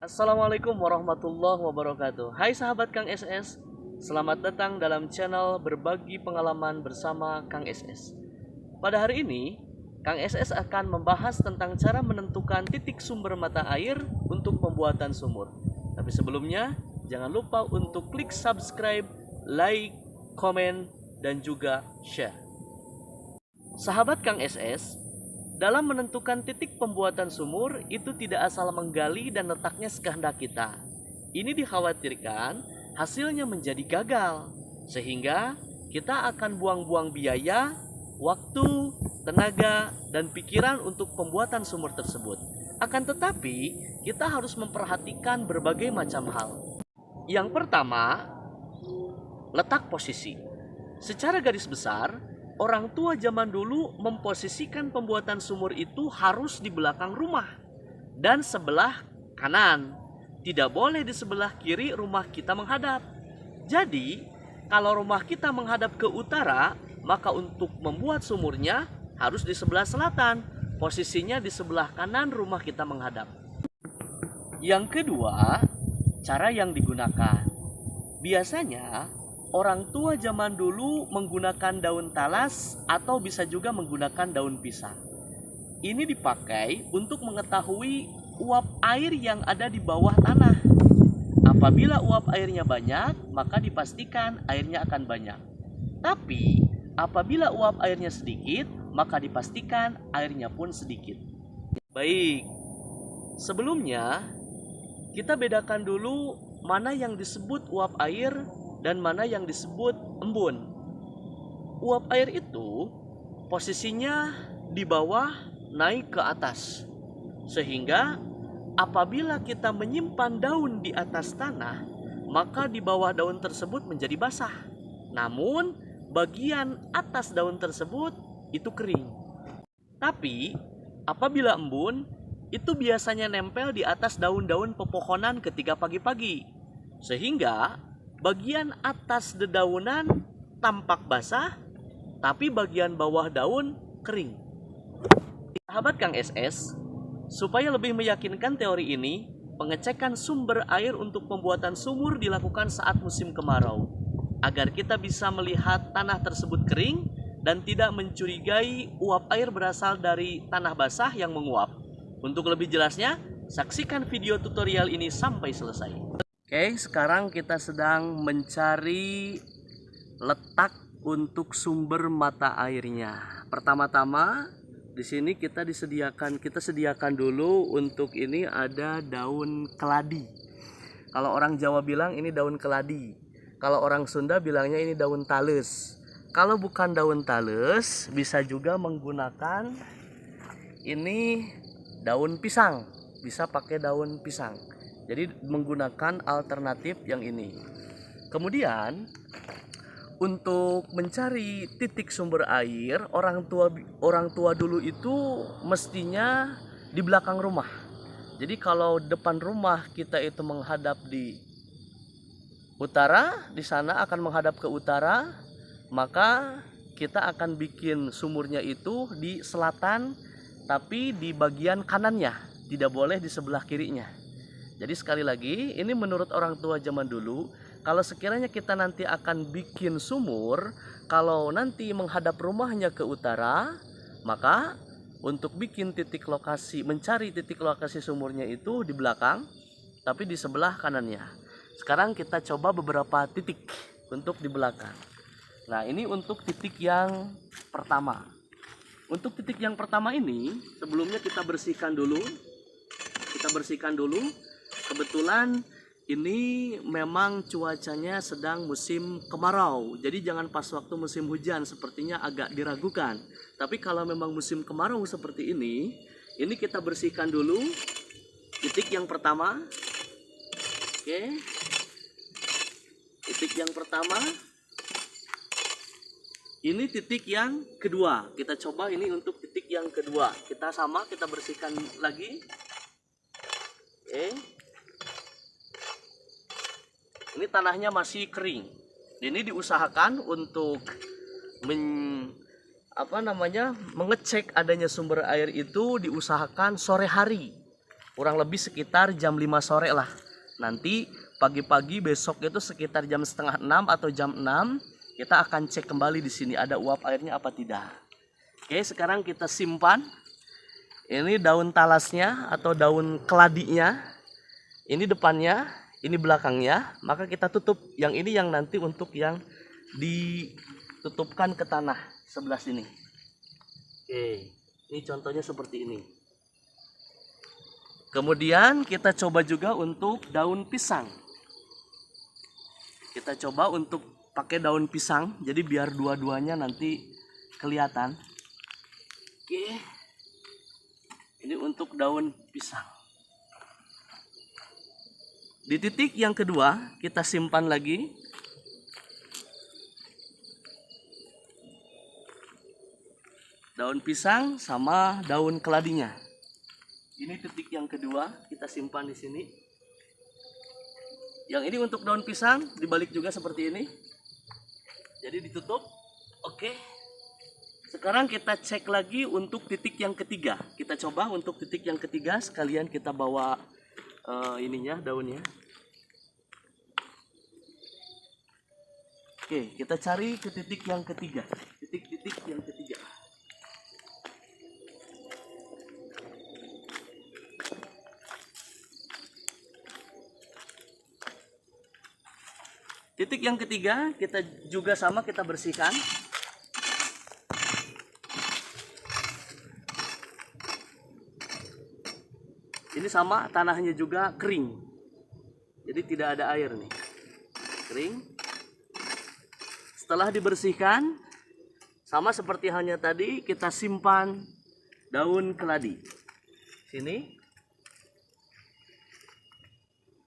Assalamualaikum warahmatullahi wabarakatuh. Hai sahabat Kang SS, selamat datang dalam channel Berbagi Pengalaman bersama Kang SS. Pada hari ini, Kang SS akan membahas tentang cara menentukan titik sumber mata air untuk pembuatan sumur. Tapi sebelumnya, jangan lupa untuk klik subscribe, like, komen, dan juga share. Sahabat Kang SS, dalam menentukan titik pembuatan sumur itu tidak asal menggali dan letaknya sekehendak kita. Ini dikhawatirkan hasilnya menjadi gagal, sehingga kita akan buang-buang biaya, waktu, tenaga, dan pikiran untuk pembuatan sumur tersebut. Akan tetapi, kita harus memperhatikan berbagai macam hal. Yang pertama, letak posisi. Secara garis besar, orang tua zaman dulu memposisikan pembuatan sumur itu harus di belakang rumah dan sebelah kanan. Tidak boleh di sebelah kiri rumah kita menghadap. Jadi, kalau rumah kita menghadap ke utara, maka untuk membuat sumurnya harus di sebelah selatan. Posisinya di sebelah kanan rumah kita menghadap. Yang kedua, cara yang digunakan. Biasanya, orang tua zaman dulu menggunakan daun talas atau bisa juga menggunakan daun pisang. Ini dipakai untuk mengetahui uap air yang ada di bawah tanah. Apabila uap airnya banyak, maka dipastikan airnya akan banyak. Tapi, apabila uap airnya sedikit, maka dipastikan airnya pun sedikit. Baik, sebelumnya kita bedakan dulu mana yang disebut uap air dan mana yang disebut embun. Uap air itu posisinya di bawah naik ke atas. Sehingga apabila kita menyimpan daun di atas tanah, maka di bawah daun tersebut menjadi basah. Namun bagian atas daun tersebut itu kering. Tapi apabila embun, itu biasanya nempel di atas daun-daun pepohonan ketika pagi-pagi. Sehingga bagian atas dedaunan tampak basah, tapi bagian bawah daun kering. Sahabat Kang SS, supaya lebih meyakinkan teori ini, pengecekan sumber air untuk pembuatan sumur dilakukan saat musim kemarau, agar kita bisa melihat tanah tersebut kering dan tidak mencurigai uap air berasal dari tanah basah yang menguap. Untuk lebih jelasnya, saksikan video tutorial ini sampai selesai. Oke, sekarang kita sedang mencari letak untuk sumber mata airnya. Pertama-tama di sini kita sediakan dulu untuk ini ada daun keladi. Kalau orang Jawa bilang ini daun keladi. Kalau orang Sunda bilangnya ini daun tales. Kalau bukan daun tales, bisa juga menggunakan ini daun pisang. Bisa pakai daun pisang. Jadi menggunakan alternatif yang ini. Kemudian untuk mencari titik sumber air, orang tua dulu itu mestinya di belakang rumah. Jadi kalau depan rumah kita itu menghadap di utara, di sana akan menghadap ke utara, maka kita akan bikin sumurnya itu di selatan, tapi di bagian kanannya, tidak boleh di sebelah kirinya. Jadi sekali lagi, ini menurut orang tua zaman dulu, kalau sekiranya kita nanti akan bikin sumur, kalau nanti menghadap rumahnya ke utara, maka untuk bikin titik lokasi, mencari titik lokasi sumurnya itu di belakang, tapi di sebelah kanannya. Sekarang kita coba beberapa titik untuk di belakang. Nah, ini untuk titik yang pertama. Untuk titik yang pertama ini, sebelumnya kita bersihkan dulu. Kebetulan ini memang cuacanya sedang musim kemarau. Jadi jangan pas waktu musim hujan, sepertinya agak diragukan. Tapi kalau memang musim kemarau seperti ini kita bersihkan dulu titik yang pertama. Oke. Titik yang pertama. Ini titik yang kedua. Kita coba ini untuk titik yang kedua. Kita bersihkan lagi. Oke. Ini tanahnya masih kering. Ini diusahakan untuk mengecek adanya sumber air itu diusahakan sore hari. kurang lebih sekitar jam 5 sore lah. Nanti pagi-pagi besok itu sekitar jam setengah 6 atau jam 6 kita akan cek kembali di sini ada uap airnya apa tidak. Oke, sekarang kita simpan. Ini daun talasnya atau daun keladinya. Ini depannya, ini belakangnya. Maka kita tutup. Yang ini yang nanti untuk yang ditutupkan ke tanah sebelah sini. Oke, ini contohnya seperti ini. Kemudian kita coba juga untuk daun pisang. Kita coba untuk pakai daun pisang, jadi biar dua-duanya nanti kelihatan. Oke, ini untuk daun pisang. Di titik yang kedua kita simpan lagi. Daun pisang sama daun keladinya. Ini titik yang kedua kita simpan di sini. Yang ini untuk daun pisang dibalik juga seperti ini. Jadi ditutup. Oke. Sekarang kita cek lagi untuk titik yang ketiga. Kita coba untuk titik yang ketiga sekalian kita bawa ininya daunnya. Oke, kita cari ke titik yang ketiga. Titik-titik yang ketiga. Titik yang ketiga kita juga sama, kita bersihkan. Ini sama, tanahnya juga kering. Jadi tidak ada air nih. Kering. Setelah dibersihkan, sama seperti halnya tadi, kita simpan daun keladi. Sini.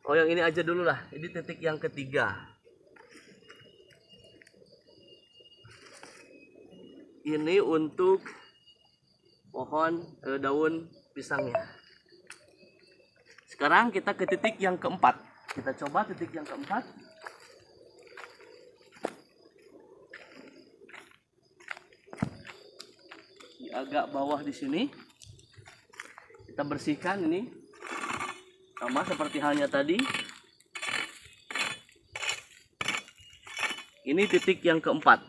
Oh, yang ini aja dulu lah. Ini titik yang ketiga. Ini untuk pohon daun pisangnya. Sekarang kita ke titik yang keempat. Kita coba titik yang keempat. Di agak bawah di sini. Kita bersihkan ini. Sama seperti halnya tadi. Ini titik yang keempat.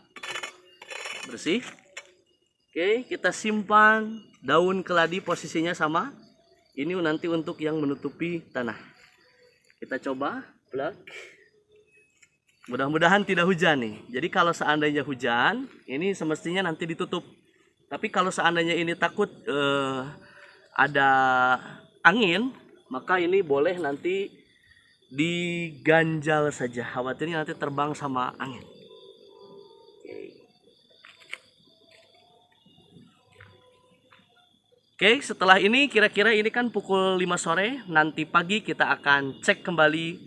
Bersih. Oke, kita simpan daun keladi, posisinya sama. Ini nanti untuk yang menutupi tanah. Kita coba plug. Mudah-mudahan tidak hujan nih. Jadi kalau seandainya hujan, ini semestinya nanti ditutup. Tapi kalau seandainya ini takut ada angin, maka ini boleh nanti diganjal saja. Khawatirnya nanti terbang sama angin. Oke, setelah ini kira-kira ini kan pukul 5 sore, nanti pagi kita akan cek kembali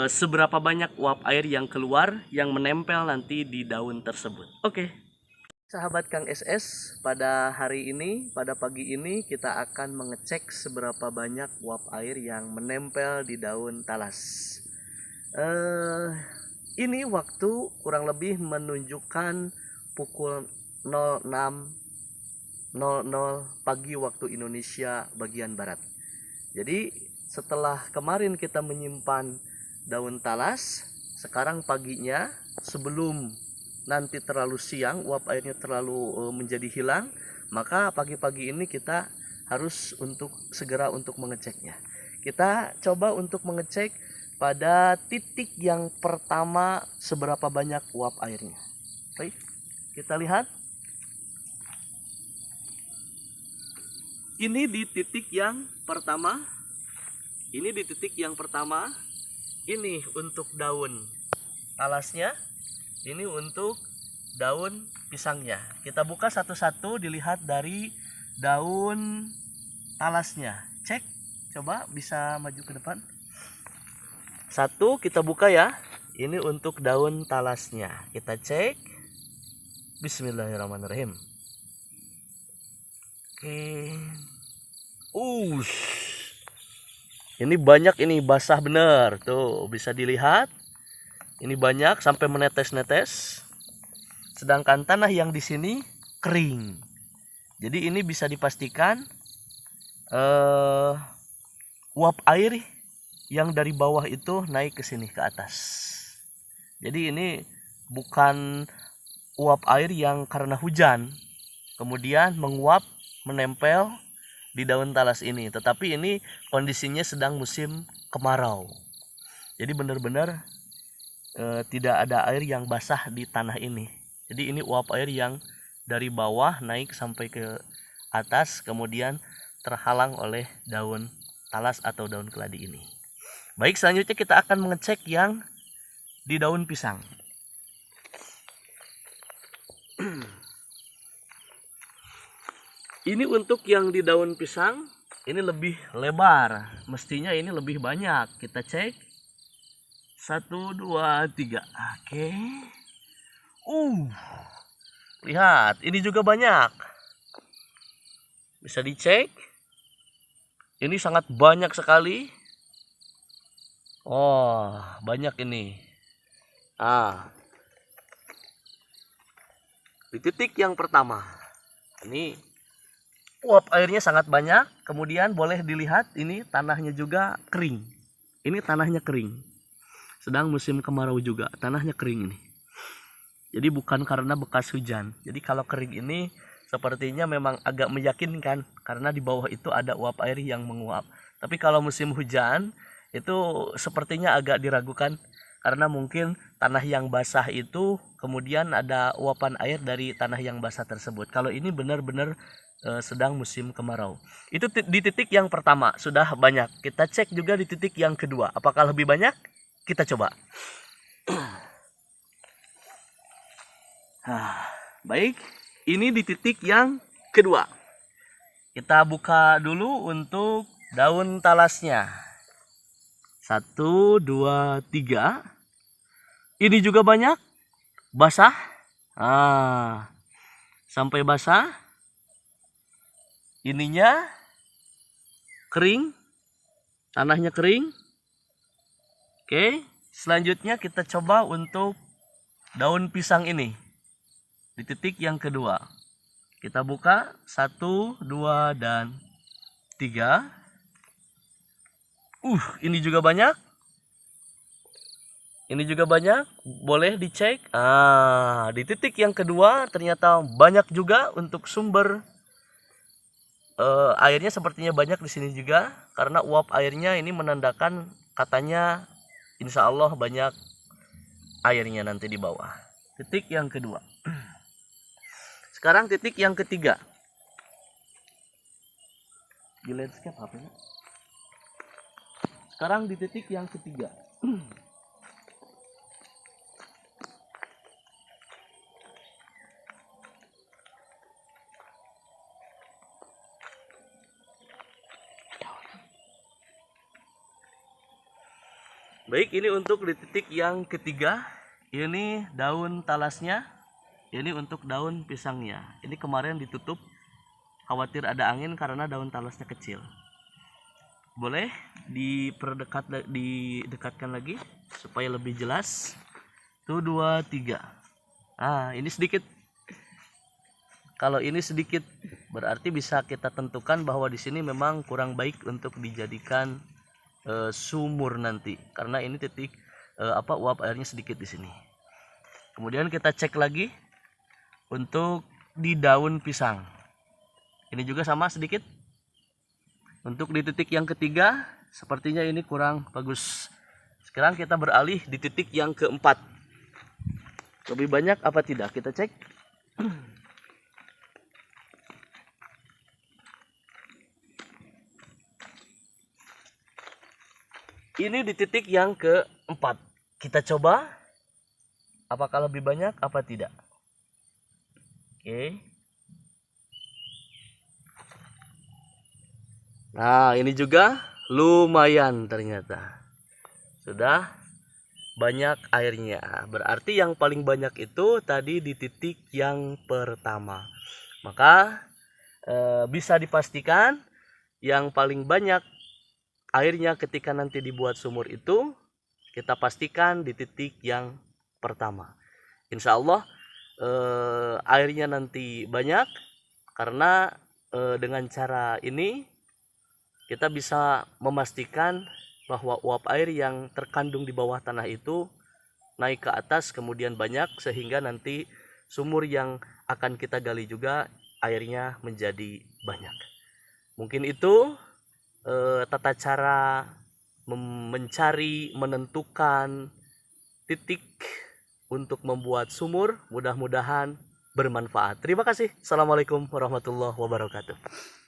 seberapa banyak uap air yang keluar yang menempel nanti di daun tersebut. Oke. Sahabat Kang SS, pada hari ini, pada pagi ini kita akan mengecek seberapa banyak uap air yang menempel di daun talas. Ini waktu kurang lebih menunjukkan pukul 06.00 pagi waktu Indonesia bagian barat. Jadi setelah kemarin kita menyimpan daun talas, sekarang paginya sebelum nanti terlalu siang uap airnya terlalu menjadi hilang, maka pagi-pagi ini kita harus segera untuk mengeceknya. Kita coba untuk mengecek pada titik yang pertama seberapa banyak uap airnya. Baik, kita lihat. Ini di titik yang pertama. Ini di titik yang pertama. Ini untuk daun talasnya. Ini untuk daun pisangnya. Kita buka satu-satu, dilihat dari daun talasnya. Cek, coba bisa maju ke depan. Satu kita buka ya. Ini untuk daun talasnya. Kita cek. Bismillahirrahmanirrahim. Oke. Ini banyak, ini basah bener. Tuh, bisa dilihat. Ini banyak sampai menetes-netes. Sedangkan tanah yang di sini kering. Jadi ini bisa dipastikan uap air yang dari bawah itu naik ke sini ke atas. Jadi ini bukan uap air yang karena hujan kemudian menguap menempel di daun talas ini, tetapi ini kondisinya sedang musim kemarau. Jadi benar-benar tidak ada air yang basah di tanah ini. Jadi ini uap air yang dari bawah naik sampai ke atas kemudian terhalang oleh daun talas atau daun keladi ini. Baik, selanjutnya kita akan mengecek yang di daun pisang. Ini untuk yang di daun pisang, ini lebih lebar. Mestinya ini lebih banyak. Kita cek. 1, 2, 3. Oke. Lihat, ini juga banyak. Bisa dicek. Ini sangat banyak sekali. Oh, banyak ini. Di titik yang pertama. Ini uap airnya sangat banyak, kemudian boleh dilihat ini tanahnya juga kering. Ini tanahnya kering. Sedang musim kemarau juga, tanahnya kering ini. Jadi bukan karena bekas hujan. Jadi kalau kering ini sepertinya memang agak meyakinkan karena di bawah itu ada uap air yang menguap. Tapi kalau musim hujan itu sepertinya agak diragukan karena mungkin tanah yang basah itu kemudian ada uapan air dari tanah yang basah tersebut. Kalau ini benar-benar sedang musim kemarau. Itu di titik yang pertama sudah banyak. Kita cek juga di titik yang kedua. Apakah lebih banyak? Kita coba. Baik, ini di titik yang kedua. Kita buka dulu untuk daun talasnya. 1, 2, 3. Ini juga banyak. Basah. Sampai basah. Ininya kering, tanahnya kering. Oke, selanjutnya kita coba untuk daun pisang ini di titik yang kedua. Kita buka 1, 2, dan 3. Ini juga banyak. Ini juga banyak, boleh dicek. Di titik yang kedua ternyata banyak juga untuk sumber airnya, sepertinya banyak di sini juga karena uap airnya ini menandakan katanya insya Allah banyak airnya nanti di bawah. Titik yang kedua. Sekarang titik yang ketiga. Di landscape apa ya? Sekarang di titik yang ketiga. Baik, ini untuk di titik yang ketiga. Ini daun talasnya. Ini untuk daun pisangnya. Ini kemarin ditutup, khawatir ada angin karena daun talasnya kecil. Boleh didekatkan lagi supaya lebih jelas. 1, 2, 3. Ini sedikit. Kalau ini sedikit berarti bisa kita tentukan bahwa di sini memang kurang baik untuk dijadikan sumur nanti karena ini titik uap airnya sedikit di sini. Kemudian kita cek lagi untuk di daun pisang. Ini juga sama sedikit. Untuk di titik yang ketiga sepertinya ini kurang bagus. Sekarang kita beralih di titik yang keempat. Lebih banyak apa tidak? Kita cek. Ini di titik yang keempat. Kita coba apakah lebih banyak apa tidak. Oke. Nah, ini juga lumayan ternyata. Sudah banyak airnya. Berarti yang paling banyak itu tadi di titik yang pertama. Maka bisa dipastikan yang paling banyak airnya ketika nanti dibuat sumur itu kita pastikan di titik yang pertama. Insya Allah airnya nanti banyak karena dengan cara ini kita bisa memastikan bahwa uap air yang terkandung di bawah tanah itu naik ke atas kemudian banyak, sehingga nanti sumur yang akan kita gali juga airnya menjadi banyak. Mungkin itu tata cara mencari, menentukan titik untuk membuat sumur. Mudah-mudahan bermanfaat. Terima kasih. Assalamualaikum warahmatullahi wabarakatuh.